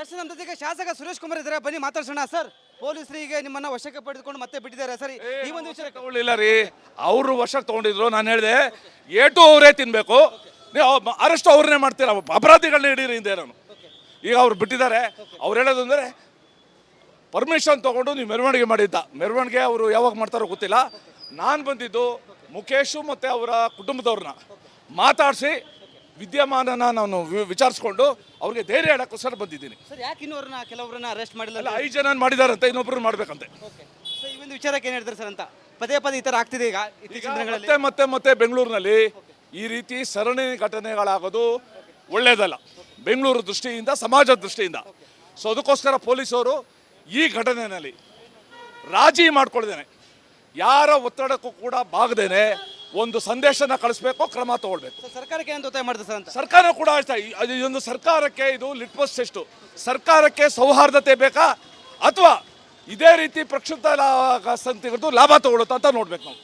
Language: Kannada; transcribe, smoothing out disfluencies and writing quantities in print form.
ಪ್ರಶ್ನೆ ನಮ್ಮ ಜೊತೆಗೆ ಶಾಸಕ ಸುರೇಶ್ ಕುಮಾರ್ ಇದ್ದಾರೆ, ಬನ್ನಿ ಮಾತಾಡ್ಸೋಣ. ಸರ್, ಪೊಲೀಸರಿಗೆ ನಿಮ್ಮನ್ನ ವಶಕ್ಕೆ ಪಡೆದುಕೊಂಡು ಮತ್ತೆ ಬಿಟ್ಟಿದ್ದಾರೆ ಸರ್, ಈ ಒಂದು ವಿಚಾರ ತಗೊಳ್ಳಿಲ್ಲ ರೀ, ಅವರು ವಶಕ್ಕೆ ತಗೊಂಡಿದ್ರು. ನಾನು ಹೇಳಿದೆ ಏಟು ಅವರೇ ತಿನ್ಬೇಕು, ನೀವು ಅರೆಸ್ಟ್ ಅವ್ರನ್ನೇ ಮಾಡ್ತೀರ, ಅಪರಾಧಿಗಳನ್ನ ಹಿಡೀರಿ ಹಿಂದೆ. ನಾನು ಈಗ ಅವ್ರು ಬಿಟ್ಟಿದ್ದಾರೆ. ಅವ್ರು ಹೇಳೋದು ಅಂದರೆ ಪರ್ಮಿಷನ್ ತೊಗೊಂಡು ನೀವು ಮೆರವಣಿಗೆ ಮಾಡಿದ್ದ. ಮೆರವಣಿಗೆ ಅವರು ಯಾವಾಗ ಮಾಡ್ತಾರೋ ಗೊತ್ತಿಲ್ಲ. ನಾನು ಬಂದಿದ್ದು ಮುಖೇಶು ಮತ್ತು ಅವರ ಕುಟುಂಬದವ್ರನ್ನ ಮಾತಾಡಿಸಿ ವಿದ್ಯಮಾನನ ನಾನು ವಿಚಾರಿಸ್ಕೊಂಡು ಅವ್ರಿಗೆ ಧೈರ್ಯ ಹೇಳೋಕ್ಕೋಸ್ಕರ ಬಂದಿದ್ದೀನಿ. ಸರ್, ಯಾಕೆ ಇನ್ನೂರನ್ನ ಕೆಲವರನ್ನ ಅರೆಸ್ಟ್ ಮಾಡಿಲ್ಲ? ಅಲ್ಲ, 5 ಜನ ಮಾಡಿದಾರಂತೆ, ಇನ್ನೊಬ್ರು ಮಾಡ್ಬೇಕಂತೆ. ಸರ್, ಈ ಒಂದು ವಿಚಾರಕ್ಕೆ ಏನು ಹೇಳ್ತಾರೆ ಸರ್ ಅಂತ ಪದೇ ಪದೇ ಈ ಥರ ಆಗ್ತಿದೆ ಈಗ ಇತ್ತೀಚಿನ ದಿನಗಳಲ್ಲಿ? ಮತ್ತೆ ಬೆಂಗಳೂರಿನಲ್ಲಿ ಈ ರೀತಿ ಸರಣಿ ಘಟನೆಗಳಾಗೋದು ಒಳ್ಳೆಯದಲ್ಲ, ಬೆಂಗಳೂರು ದೃಷ್ಟಿಯಿಂದ, ಸಮಾಜದ ದೃಷ್ಟಿಯಿಂದ. ಸೊ ಅದಕ್ಕೋಸ್ಕರ ಪೊಲೀಸರು ಈ ಘಟನೆಯಲ್ಲಿ ರಾಜಿ ಮಾಡ್ಕೊಳ್ದೇನೆ, ಯಾರ ಒತ್ತಡಕ್ಕೂ ಕೂಡ ಬಾಗದೇನೆ ಒಂದು ಸಂದೇಶನ ಕಳಿಸ್ಬೇಕು, ಕ್ರಮ ತಗೊಳ್ಬೇಕು. ಸರ್ಕಾರಕ್ಕೆ ಏನು ಒತ್ತಾಯ ಮಾಡಿದೆ ಸರ್ ಅಂತ? ಸರ್ಕಾರ ಕೂಡ ಇದೊಂದು ಸರ್ಕಾರಕ್ಕೆ ಇದು ಲಿಟ್ಮಸ್ ಟೆಸ್ಟ್. ಸರ್ಕಾರಕ್ಕೆ ಸೌಹಾರ್ದತೆ ಬೇಕಾ ಅಥವಾ ಇದೇ ರೀತಿ ಪ್ರಕ್ಷುಬ್ಧ ಸಂಸ್ಥೆಗಳದ್ದು ಲಾಭ ತಗೊಳುತ್ತಾ ಅಂತ ನೋಡ್ಬೇಕು ನಾವು.